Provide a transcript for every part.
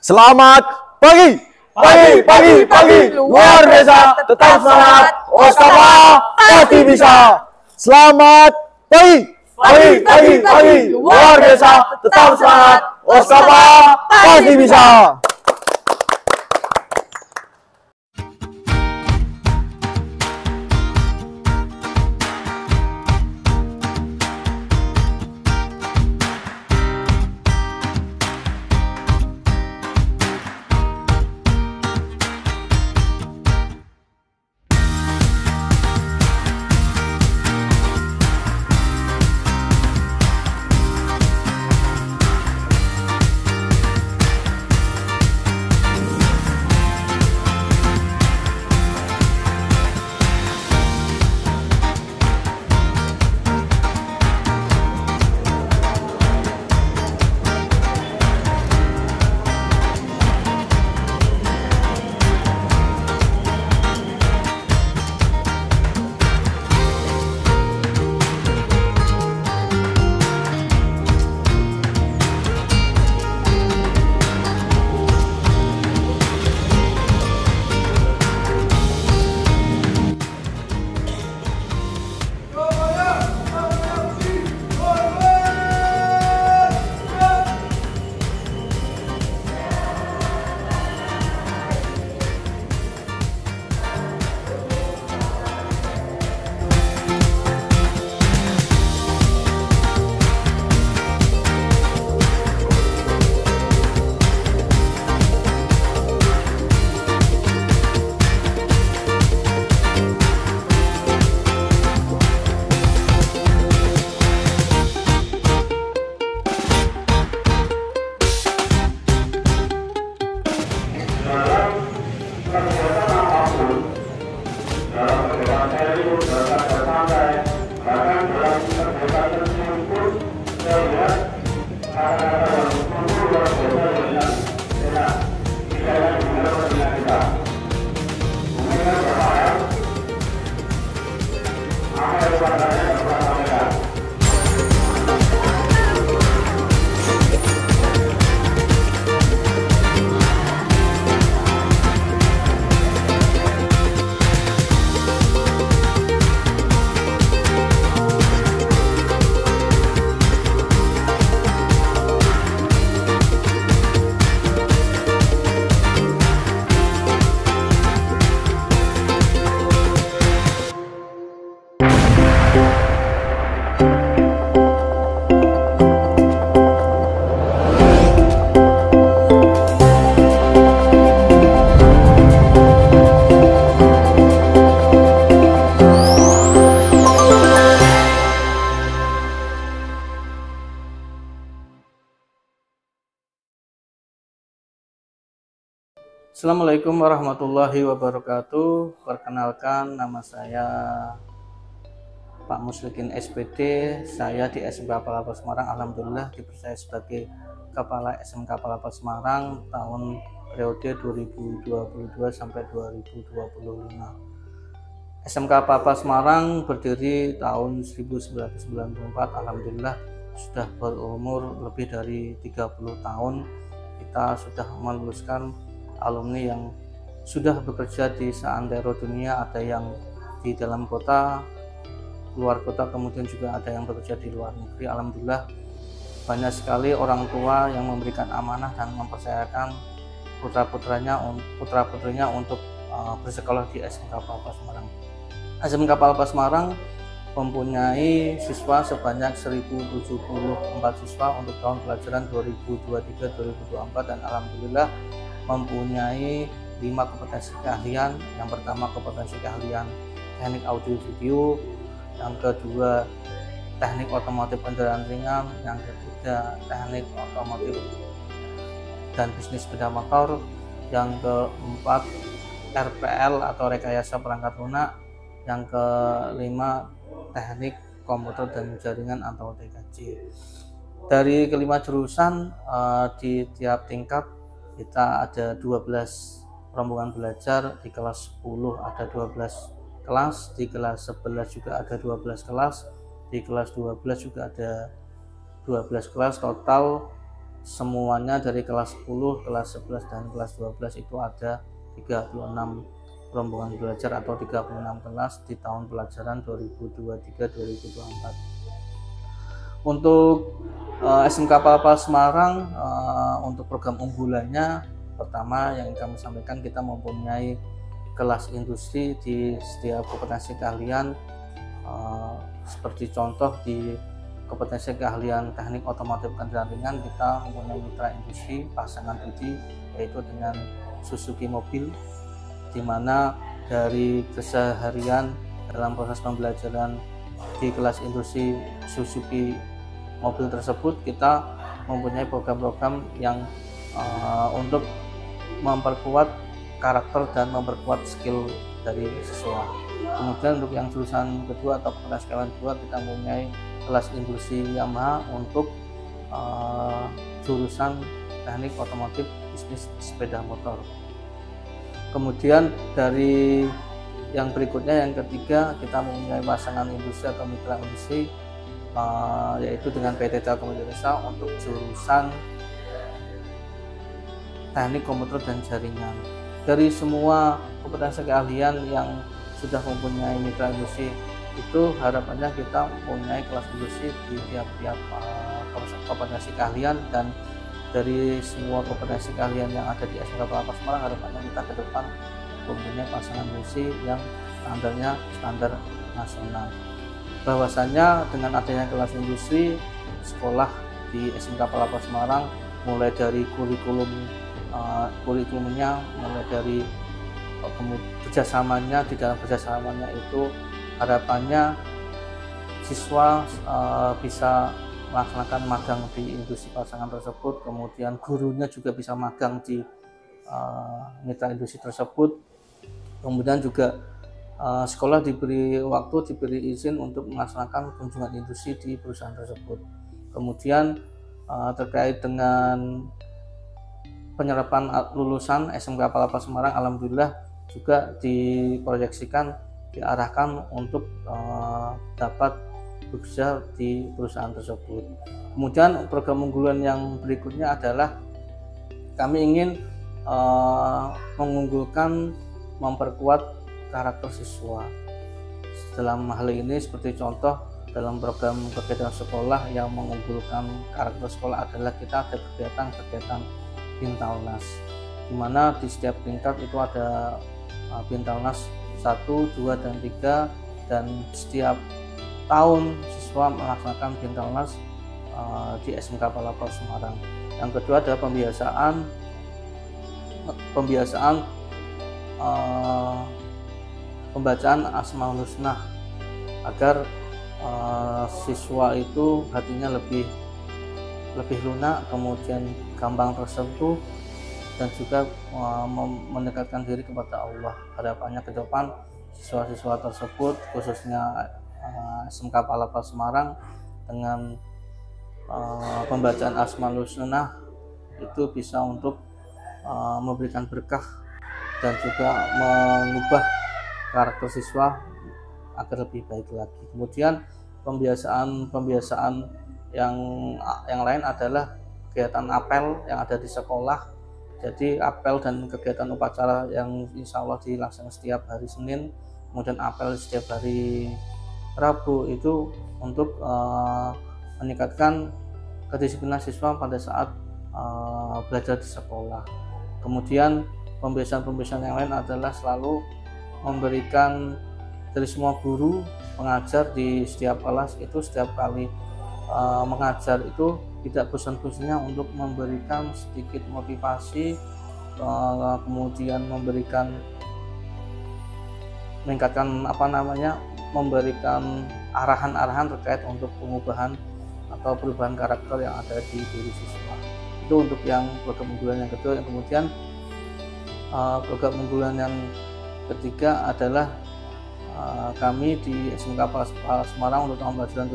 Selamat pagi, luar biasa, tetap semangat, waspada, pasti bisa. Selamat pagi, luar biasa, tetap semangat, waspada, pasti bisa. Assalamualaikum warahmatullahi wabarakatuh. Perkenalkan, nama saya Pak Muslikin SPD. Saya di SMK Palapa Semarang, alhamdulillah dipercaya sebagai Kepala SMK Palapa Semarang tahun periode 2022 sampai 2025. SMK Palapa Semarang berdiri tahun 1994. Alhamdulillah sudah berumur lebih dari 30 tahun. Kita sudah meluluskan alumni yang sudah bekerja di seantero dunia, ada yang di dalam kota, luar kota, kemudian juga ada yang bekerja di luar negeri. Alhamdulillah banyak sekali orang tua yang memberikan amanah dan mempercayakan putra-putrinya untuk bersekolah di SMK Palapa Semarang. SMK Palapa Semarang mempunyai siswa sebanyak 1074 siswa untuk tahun pelajaran 2023-2024, dan alhamdulillah mempunyai 5 kompetensi keahlian. Yang pertama kompetensi keahlian teknik audio video, yang kedua teknik otomotif kendaraan ringan, yang ketiga teknik otomotif dan bisnis sepeda motor, yang keempat RPL atau rekayasa perangkat lunak, yang kelima teknik komputer dan jaringan atau TKJ. Dari kelima jurusan di tiap tingkat kita ada 12 rombongan belajar. Di kelas 10 ada 12 kelas, di kelas 11 juga ada 12 kelas, di kelas 12 juga ada 12 kelas. Total semuanya dari kelas 10, kelas 11 dan kelas 12 itu ada 36 rombongan belajar atau 36 kelas di tahun pelajaran 2023-2024. Untuk SMK Palapa Semarang, untuk program unggulannya, pertama yang kami sampaikan, kita mempunyai kelas industri di setiap kompetensi keahlian. Seperti contoh di kompetensi keahlian teknik otomotif kendaraan ringan, kita mempunyai mitra industri pasangan Budi, yaitu dengan Suzuki Mobil, di mana dari keseharian dalam proses pembelajaran di kelas industri Suzuki Mobil tersebut, kita mempunyai program-program yang untuk memperkuat karakter dan memperkuat skill dari siswa. Kemudian untuk yang jurusan kedua atau kelas keahlian kedua, kita mempunyai kelas industri Yamaha untuk jurusan teknik otomotif bisnis sepeda motor. Kemudian dari yang berikutnya, yang ketiga, kita mempunyai pasangan industri atau mitra industri, yaitu dengan PT Telkom Indonesia untuk jurusan teknik komputer dan jaringan. Dari semua kompetensi keahlian yang sudah mempunyai mitra industri itu, harapannya kita mempunyai kelas industri di tiap-tiap kompetensi keahlian, dan dari semua kompetensi keahlian yang ada di SMK Palapa Semarang, harapannya kita ke depan mempunyai pasangan industri yang standarnya standar nasional. Bahwasanya dengan adanya kelas industri, sekolah di SMK Palapa Semarang mulai dari kurikulumnya, mulai dari kerjasamanya, di dalam kerjasamanya itu harapannya siswa bisa melaksanakan magang di industri pasangan tersebut, kemudian gurunya juga bisa magang di mitra industri tersebut, kemudian juga sekolah diberi waktu, diberi izin untuk melaksanakan kunjungan industri di perusahaan tersebut. Kemudian terkait dengan penyerapan lulusan SMK Palapa Semarang, alhamdulillah juga diproyeksikan, diarahkan untuk dapat bekerja di perusahaan tersebut. Kemudian program unggulan yang berikutnya adalah kami ingin mengunggulkan, memperkuat karakter siswa. Dalam hal ini seperti contoh dalam program kegiatan sekolah yang mengunggulkan karakter sekolah adalah kita ada kegiatan Bintalnas, di mana di setiap tingkat itu ada Bintalnas 1, 2, dan 3, dan setiap tahun siswa melaksanakan Bintalnas di SMK Palapa Semarang. Yang kedua adalah pembacaan Asmaul Husna, agar siswa itu hatinya lebih lunak, kemudian gampang tersentuh, dan juga mendekatkan diri kepada Allah. Harapannya ke depan siswa-siswa tersebut, khususnya SMK Palapa Semarang, dengan pembacaan Asmaul Husna itu bisa untuk memberikan berkah dan juga mengubah karakter siswa agar lebih baik lagi. Kemudian pembiasaan yang lain adalah kegiatan apel yang ada di sekolah. Jadi apel dan kegiatan upacara yang insya Allah dilaksanakan setiap hari Senin, kemudian apel setiap hari Rabu, itu untuk meningkatkan kedisiplinan siswa pada saat belajar di sekolah. Kemudian pembiasaan yang lain adalah selalu memberikan, dari semua guru pengajar di setiap kelas itu setiap kali mengajar itu tidak bosan-bosannya untuk memberikan sedikit motivasi, kemudian memberikan arahan-arahan terkait untuk pengubahan atau perubahan karakter yang ada di diri siswa. Itu untuk yang program unggulan yang kedua. Yang kemudian program unggulan yang ketiga adalah kami di SMK Palapa Semarang untuk tahun pelajaran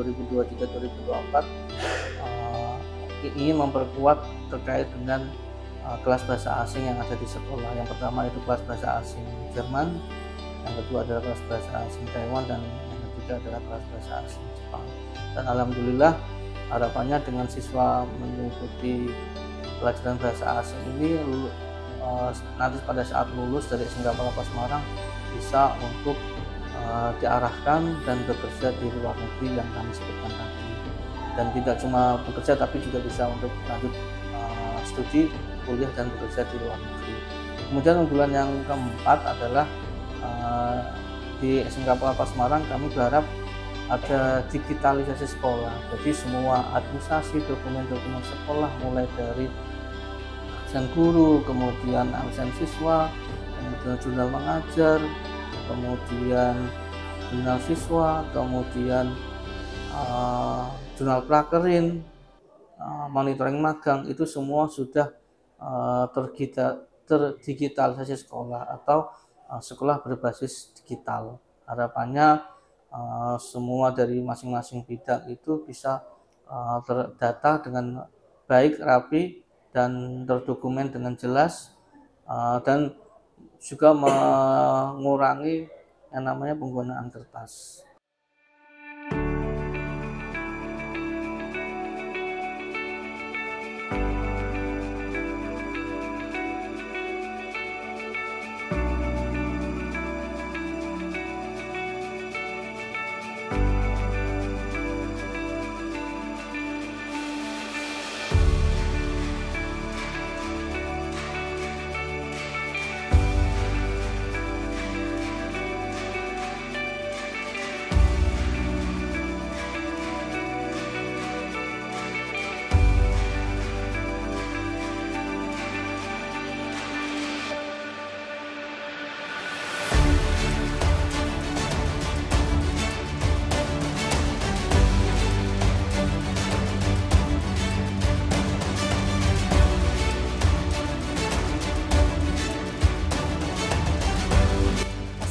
2023-2024 ingin memperkuat terkait dengan kelas bahasa asing yang ada di sekolah. Yang pertama itu kelas bahasa asing Jerman, yang kedua adalah kelas bahasa asing Taiwan, dan yang ketiga adalah kelas bahasa asing Jepang. Dan alhamdulillah Harapannya dengan siswa mengikuti pelajaran bahasa asing ini nanti pada saat lulus dari SMK Palapa Semarang bisa untuk diarahkan dan bekerja di luar negeri yang kami sebutkan tadi, dan tidak cuma bekerja tapi juga bisa untuk lanjut studi, kuliah dan bekerja di luar negeri. Kemudian unggulan yang keempat adalah di SMK Palapa Semarang kami berharap ada digitalisasi sekolah. Jadi semua administrasi dokumen-dokumen sekolah mulai dari absen guru, kemudian absen siswa, kemudian jurnal mengajar, kemudian jurnal siswa, kemudian jurnal prakerin, monitoring magang, itu semua sudah terdigitalisasi sekolah atau sekolah berbasis digital. Harapannya semua dari masing-masing bidang itu bisa terdata dengan baik, rapi, dan terdokumen dengan jelas, dan juga mengurangi yang namanya penggunaan kertas.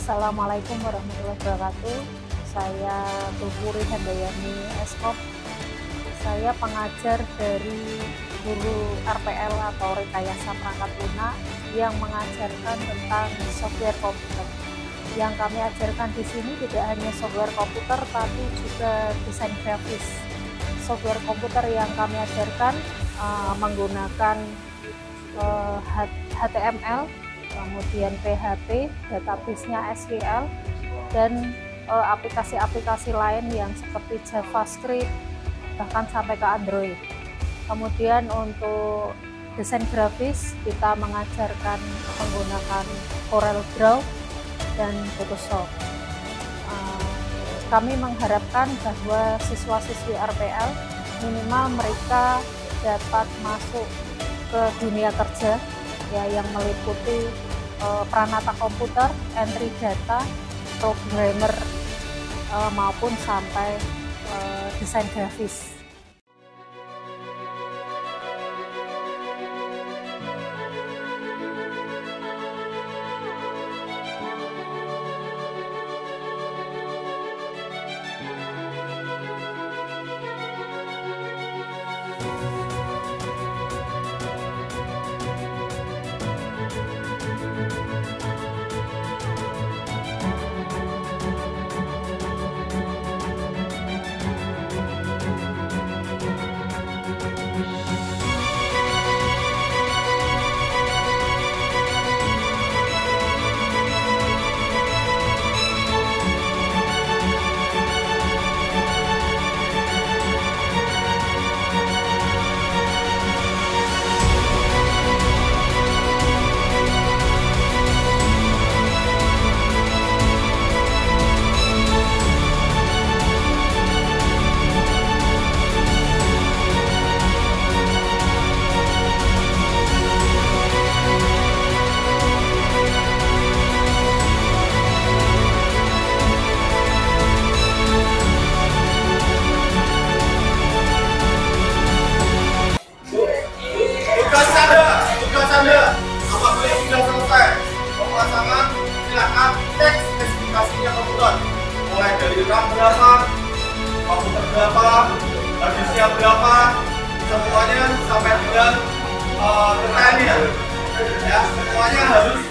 Assalamualaikum warahmatullahi wabarakatuh. Saya Tumpuri Handayani Eskop. Saya pengajar dari guru RPL atau Rekayasa Perangkat Lunak yang mengajarkan tentang software komputer. Yang kami ajarkan di sini tidak hanya software komputer, tapi juga desain grafis. Software komputer yang kami ajarkan menggunakan HTML, kemudian PHP, database-nya SQL, dan aplikasi-aplikasi lain yang seperti JavaScript, bahkan sampai ke Android. Kemudian untuk desain grafis, kita mengajarkan menggunakan CorelDRAW dan Photoshop. Kami mengharapkan bahwa siswa-siswi RPL minimal mereka dapat masuk ke dunia kerja, ya, yang meliputi peranata komputer, entry data, programmer, maupun sampai desain grafis. Mulai dari RAM berapa, komputer berapa, harddisknya berapa, semuanya sampai dengan detailnya, ya, semuanya harus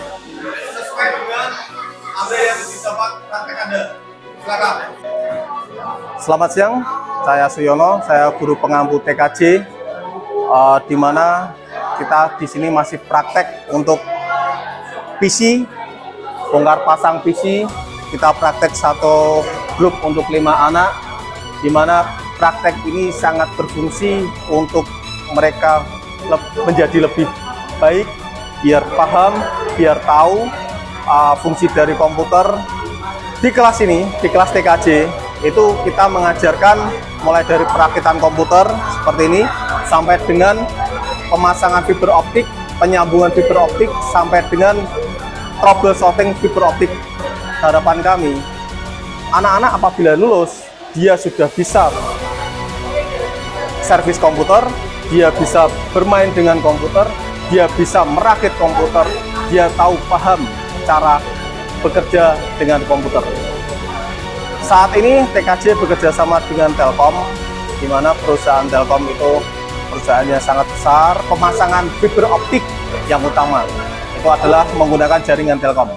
sesuai dengan apa yang didapat praktek Anda. Silakan. Selamat siang, saya Suyono, saya guru pengampu TKJ, di mana kita di sini masih praktek untuk PC, bongkar pasang PC. Kita praktek satu grup untuk 5 anak, di mana praktek ini sangat berfungsi untuk mereka menjadi lebih baik, biar paham, biar tahu fungsi dari komputer. Di kelas ini, di kelas TKJ, itu kita mengajarkan mulai dari perakitan komputer seperti ini, sampai dengan pemasangan fiber optik, penyambungan fiber optik, sampai dengan troubleshooting fiber optik. Harapan kami, anak-anak apabila lulus, dia sudah bisa servis komputer, dia bisa bermain dengan komputer, dia bisa merakit komputer, dia tahu paham cara bekerja dengan komputer. Saat ini TKJ bekerja sama dengan Telkom, di mana perusahaan Telkom itu perusahaannya sangat besar. Pemasangan fiber optik yang utama itu adalah menggunakan jaringan Telkom.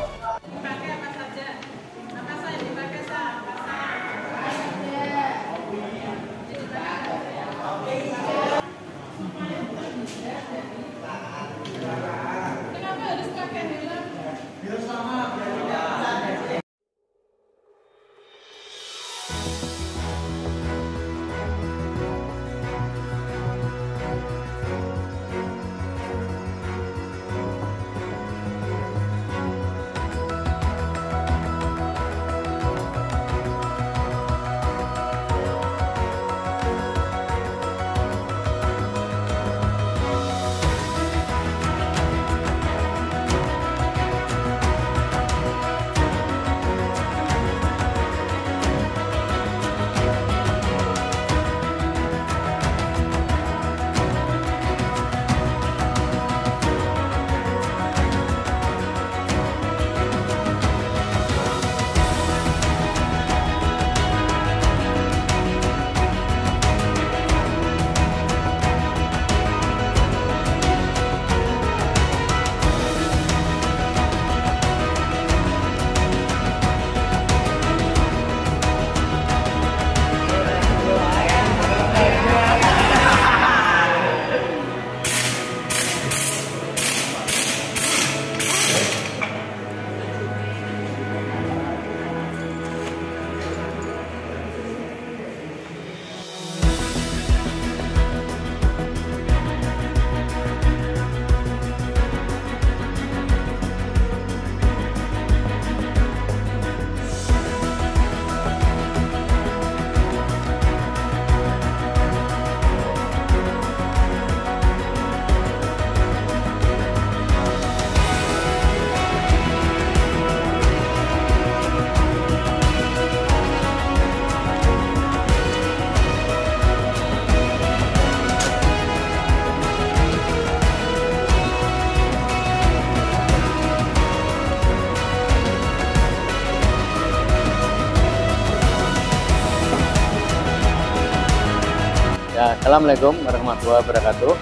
Ya, Assalamualaikum warahmatullahi wabarakatuh.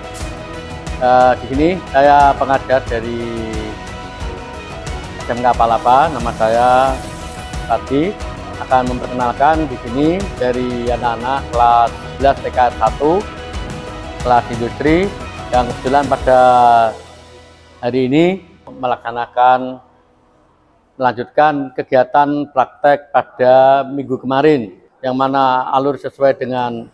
Di sini saya pengajar dari SMK Palapa. Nama saya Tadi akan memperkenalkan di sini dari anak-anak kelas 11 TK 1 kelas industri yang kebetulan pada hari ini melanjutkan kegiatan praktek pada minggu kemarin, yang mana alur sesuai dengan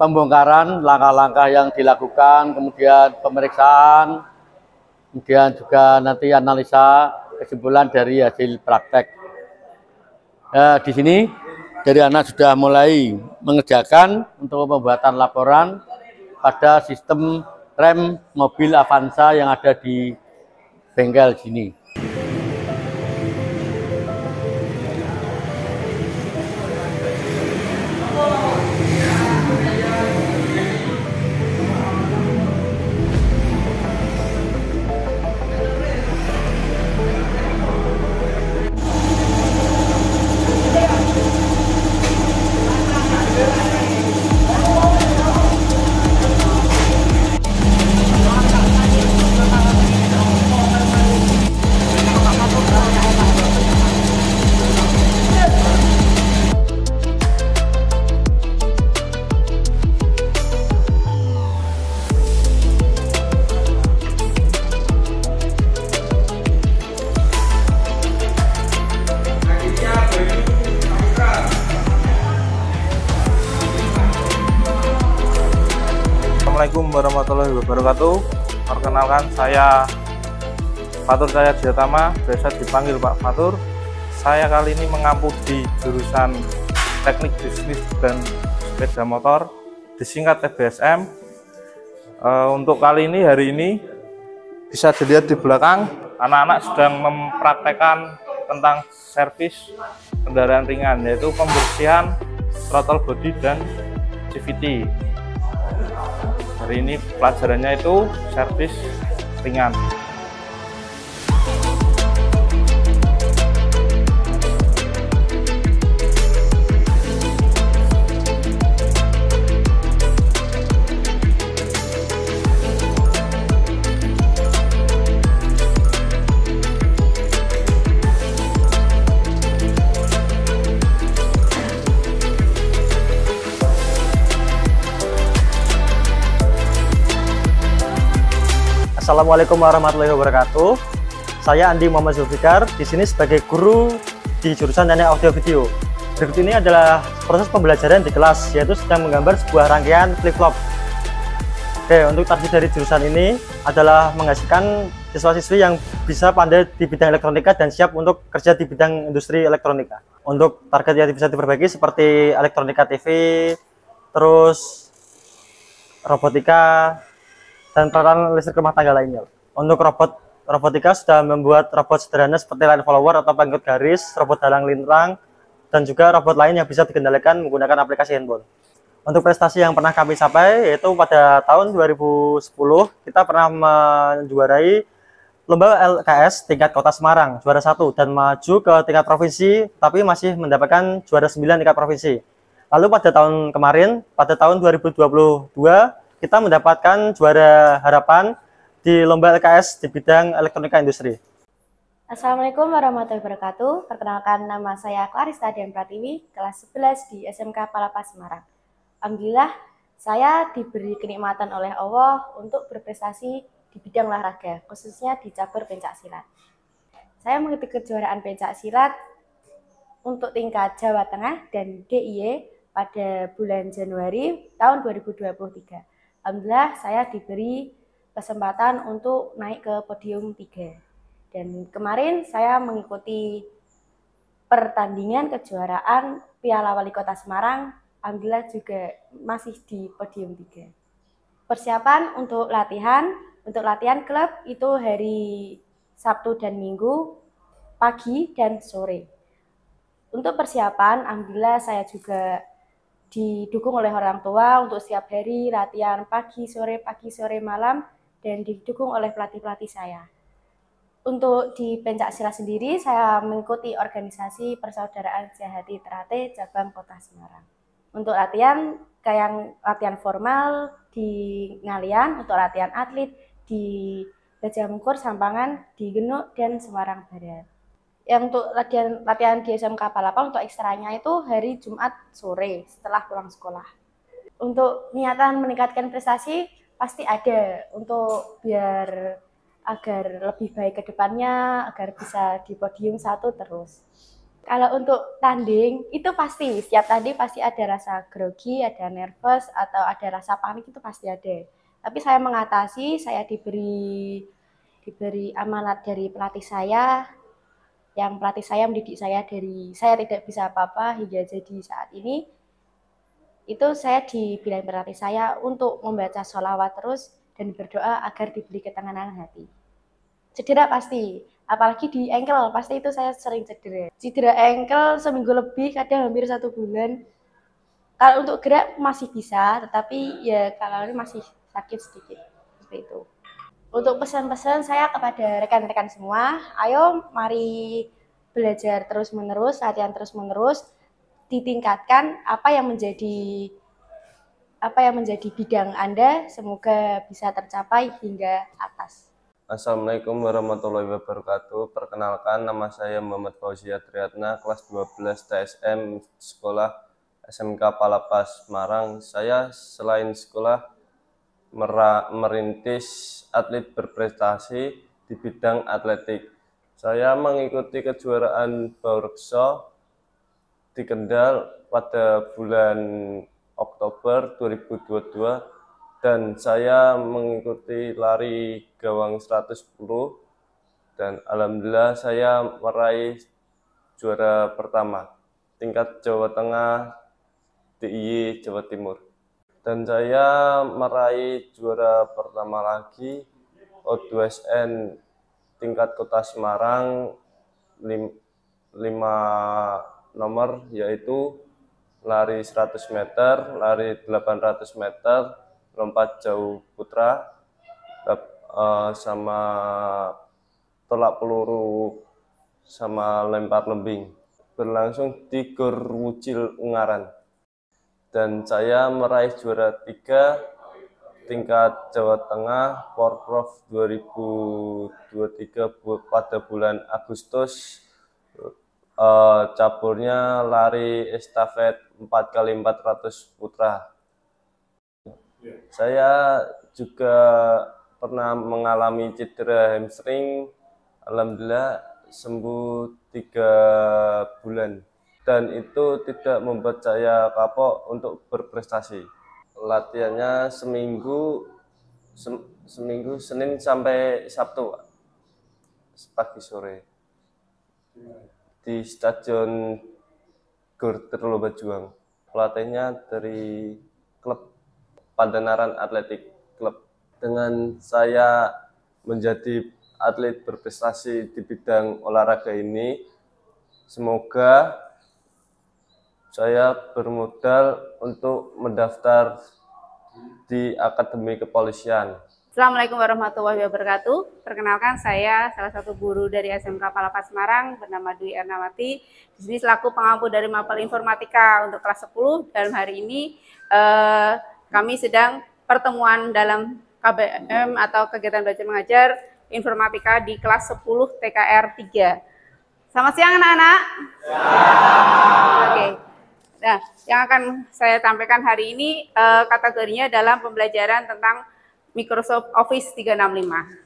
pembongkaran, langkah-langkah yang dilakukan, kemudian pemeriksaan, kemudian juga nanti analisa kesimpulan dari hasil praktek. Di sini dari anak sudah mulai mengerjakan untuk pembuatan laporan pada sistem rem mobil Avanza yang ada di bengkel sini. warahmatullahi wabarakatuh. Perkenalkan, saya Fatur Cahya Diatama, biasa dipanggil Pak Fatur. Saya kali ini mengampu di jurusan Teknik Bisnis dan Sepeda Motor, disingkat TBSM. Untuk kali ini, hari ini, bisa dilihat di belakang, anak-anak sedang mempraktekkan tentang servis kendaraan ringan, yaitu pembersihan throttle body dan CVT. Hari ini pelajarannya itu servis ringan. Assalamualaikum warahmatullahi wabarakatuh. Saya Andi Muhammad Zulfikar, di sini sebagai guru di jurusan Teknik Audio Video. Berikut ini adalah proses pembelajaran di kelas, yaitu sedang menggambar sebuah rangkaian flip-flop. Oke, untuk target dari jurusan ini adalah menghasilkan siswa-siswi yang bisa pandai di bidang elektronika dan siap untuk kerja di bidang industri elektronika. Untuk target yang bisa diperbaiki seperti elektronika TV, terus robotika, dan peralatan listrik rumah tangga lainnya. Untuk robotika sudah membuat robot sederhana seperti line follower atau pengikut garis, robot dalang lintang, dan juga robot lain yang bisa dikendalikan menggunakan aplikasi handphone. Untuk prestasi yang pernah kami capai, yaitu pada tahun 2010 kita pernah menjuarai lomba LKS tingkat Kota Semarang, juara 1, dan maju ke tingkat provinsi, tapi masih mendapatkan juara 9 tingkat provinsi. Lalu pada tahun kemarin, pada tahun 2022, kita mendapatkan juara harapan di lomba LKS di bidang elektronika industri. Assalamualaikum warahmatullahi wabarakatuh. Perkenalkan, nama saya Clarista Dian Pratiwi, kelas 11 di SMK Palapas Semarang. Alhamdulillah, saya diberi kenikmatan oleh Allah untuk berprestasi di bidang olahraga, khususnya di cabur pencaksilat. Saya mengikuti kejuaraan pencaksilat untuk tingkat Jawa Tengah dan DIY pada bulan Januari tahun 2023. Alhamdulillah, saya diberi kesempatan untuk naik ke podium 3. Dan kemarin saya mengikuti pertandingan kejuaraan Piala Wali Kota Semarang. Alhamdulillah juga masih di podium 3. Persiapan untuk latihan klub itu hari Sabtu dan Minggu, pagi dan sore. Untuk persiapan, alhamdulillah saya juga didukung oleh orang tua untuk setiap hari latihan pagi sore malam, dan didukung oleh pelatih saya. Untuk di pencaksilat sendiri, saya mengikuti organisasi Persaudaraan Sehati Terate cabang Kota Semarang. Untuk latihan kayak latihan formal di Ngalian, untuk latihan atlet di Gajah Mungkur, Sampangan, di Genuk, dan Semarang Barat. Yang untuk latihan di SMK Palapa untuk ekstranya itu hari Jumat sore setelah pulang sekolah. Untuk niatan meningkatkan prestasi pasti ada, untuk biar agar lebih baik ke depannya, agar bisa di podium 1 terus. Kalau untuk tanding itu pasti, setiap tanding pasti ada rasa grogi, ada nervous, atau ada rasa panik, itu pasti ada. Tapi saya mengatasi, saya diberi amanat dari pelatih saya, yang pelatih saya mendidik saya dari saya tidak bisa apa-apa hingga jadi saat ini. Itu saya dibilang pelatih saya untuk membaca sholawat terus dan berdoa agar diberi ketenangan hati. Cedera pasti, apalagi di ankle, pasti itu saya sering cedera. Cedera ankle seminggu lebih, kadang hampir 1 bulan. Kalau untuk gerak masih bisa, tetapi ya kalau ini masih sakit sedikit, seperti itu. Untuk pesan-pesan saya kepada rekan-rekan semua, ayo mari belajar terus-menerus, latihan terus-menerus, ditingkatkan apa yang menjadi bidang Anda, semoga bisa tercapai hingga atas. Assalamualaikum warahmatullahi wabarakatuh. Perkenalkan, nama saya Muhammad Fauzia Triatna, kelas 12 TSM Sekolah SMK Palapas Semarang. Saya selain sekolah merintis atlet berprestasi di bidang atletik. Saya mengikuti kejuaraan Baurekso di Kendal pada bulan Oktober 2022 dan saya mengikuti lari gawang 110 dan alhamdulillah saya meraih juara pertama tingkat Jawa Tengah DIY Jawa Timur. Dan saya meraih juara pertama lagi O2SN tingkat Kota Semarang 5 nomor, yaitu lari 100 meter, lari 800 meter, lompat jauh putra, sama tolak peluru, sama lempar lembing. Berlangsung di Gor Wucil Ungaran. Dan saya meraih juara 3 tingkat Jawa Tengah Porprov 2023 pada bulan Agustus. Caburnya lari estafet 4x400 putra. Saya juga pernah mengalami cedera hamstring, alhamdulillah sembuh 3 bulan. Dan itu tidak membuat saya kapok untuk berprestasi. Latihannya seminggu Senin sampai Sabtu, pagi sore, di Stadion Gor Terloba Juang. Pelatihnya dari klub Pandanaran Atletik Club. Dengan saya menjadi atlet berprestasi di bidang olahraga ini, semoga saya bermodal untuk mendaftar di Akademi Kepolisian. Assalamualaikum warahmatullahi wabarakatuh. Perkenalkan, saya salah satu guru dari SMK Palapas Semarang bernama Dwi Ernawati. Di sini selaku pengampu dari mapel informatika untuk kelas 10. Dalam hari ini kami sedang pertemuan dalam KBM atau kegiatan belajar mengajar informatika di kelas 10 TKR 3. Selamat siang anak-anak. Oke. Nah, yang akan saya sampaikan hari ini kategorinya dalam pembelajaran tentang Microsoft Office 365.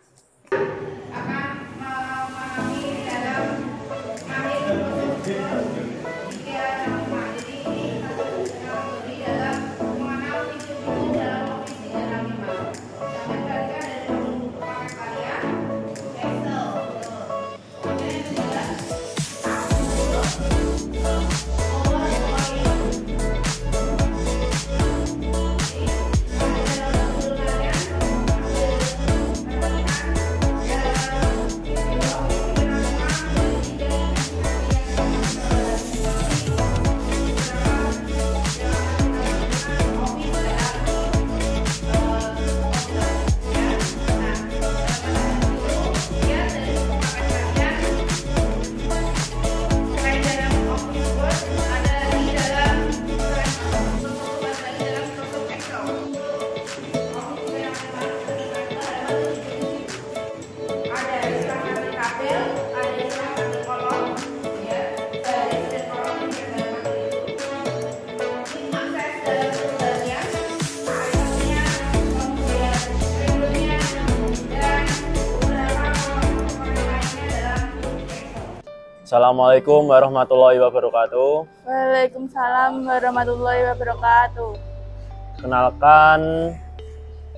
Assalamualaikum warahmatullahi wabarakatuh. Waalaikumsalam warahmatullahi wabarakatuh. Kenalkan,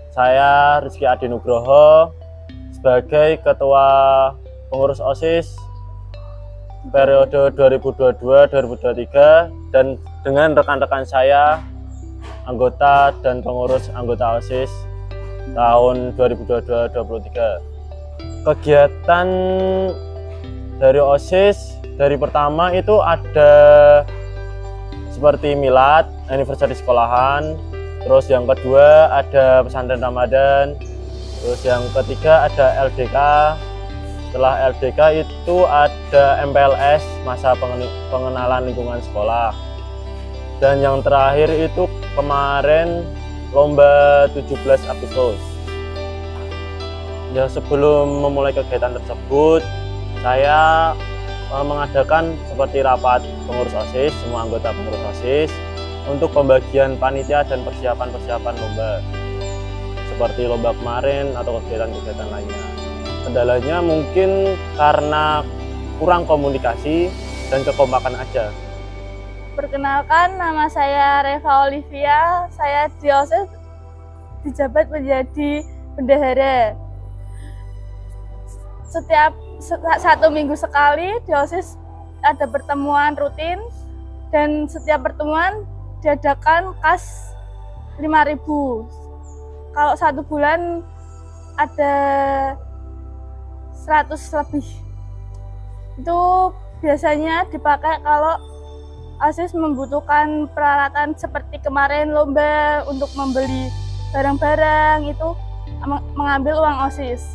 saya Rizky Adi Nugroho sebagai Ketua Pengurus OSIS periode 2022-2023 dan dengan rekan-rekan saya, anggota dan pengurus anggota OSIS tahun 2022-2023. Kegiatan dari OSIS, dari pertama itu ada seperti milad, anniversary sekolahan, terus yang kedua ada pesantren Ramadan, terus yang ketiga ada LDK, setelah LDK itu ada MPLS, masa pengenalan lingkungan sekolah, dan yang terakhir itu kemarin lomba 17 Agustus. Ya, sebelum memulai kegiatan tersebut, saya mengadakan seperti rapat pengurus OSIS, semua anggota pengurus OSIS, untuk pembagian panitia dan persiapan-persiapan lomba, seperti lomba kemarin atau kegiatan-kegiatan lainnya. Kendalanya mungkin karena kurang komunikasi dan kekompakan aja. Perkenalkan, nama saya Reva Olivia, saya di OSIS dijabat menjadi bendahara. Setiap 1 minggu sekali di OSIS ada pertemuan rutin, dan setiap pertemuan diadakan kas 5.000. Kalau 1 bulan ada 100 lebih. Itu biasanya dipakai kalau OSIS membutuhkan peralatan seperti kemarin lomba untuk membeli barang-barang, itu mengambil uang OSIS.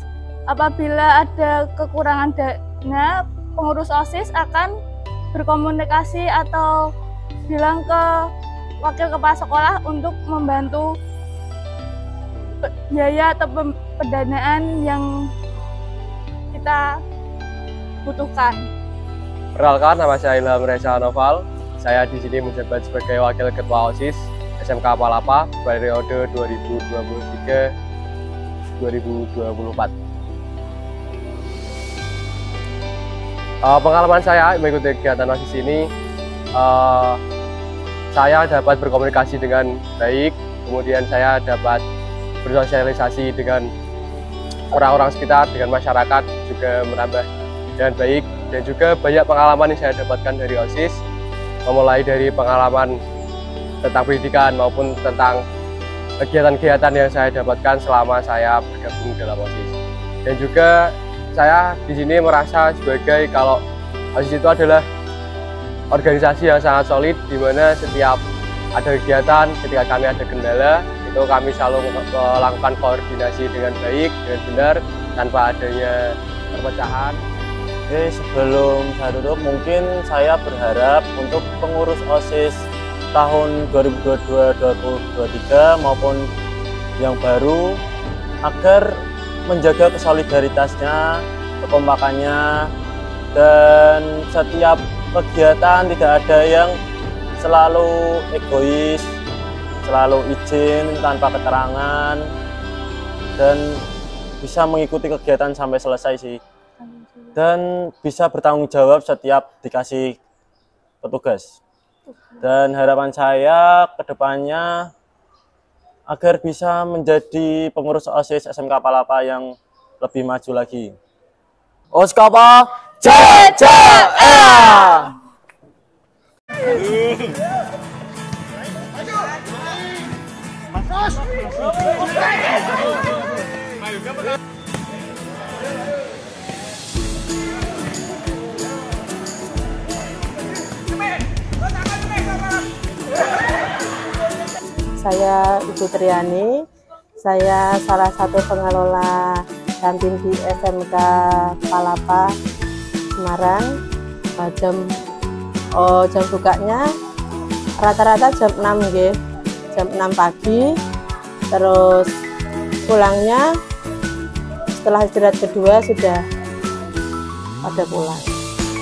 Apabila ada kekurangan dana, pengurus OSIS akan berkomunikasi atau bilang ke wakil kepala sekolah untuk membantu biaya atau pendanaan yang kita butuhkan. Perkenalkan, nama saya Ilham Reza Noval. Saya di sini menjabat sebagai Wakil Ketua OSIS SMK Palapa periode 2023-2024. Pengalaman saya mengikuti kegiatan OSIS ini, saya dapat berkomunikasi dengan baik, kemudian saya dapat bersosialisasi dengan orang-orang sekitar, dengan masyarakat juga menambah dengan baik, dan juga banyak pengalaman yang saya dapatkan dari OSIS, memulai dari pengalaman tentang pendidikan maupun tentang kegiatan-kegiatan yang saya dapatkan selama saya bergabung dalam OSIS. Dan juga saya di sini merasa sebagai kalau OSIS itu adalah organisasi yang sangat solid, di mana setiap ada kegiatan, ketika kami ada kendala, itu kami selalu melakukan koordinasi dengan baik, dengan benar, tanpa adanya perpecahan. Oke, sebelum saya tutup, mungkin saya berharap untuk pengurus OSIS tahun 2022-2023 maupun yang baru agar menjaga kesolidaritasnya, kekompakannya, dan setiap kegiatan tidak ada yang selalu egois, selalu izin tanpa keterangan, dan bisa mengikuti kegiatan sampai selesai sih. Dan bisa bertanggung jawab setiap dikasih petugas. Dan harapan saya ke depannya agar bisa menjadi pengurus OSIS SMK Palapa yang lebih maju lagi. Oskapa Jaya! Saya Ibu Triani, saya salah satu pengelola kantin di SMK Palapa Semarang. Jam bukanya rata-rata jam 6 nggih, jam 6 pagi. Terus pulangnya setelah istirahat kedua sudah pada pulang.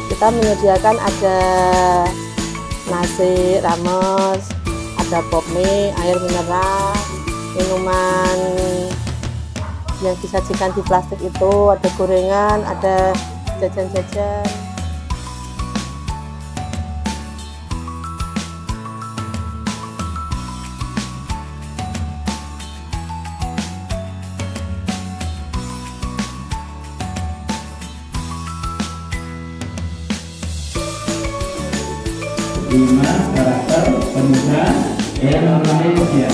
Kita menyediakan ada nasi rames, ada pop mie, air mineral, minuman yang disajikan di plastik itu, ada gorengan, ada jajan-jajan. Lima karakter pemuda yang memenuhi usia.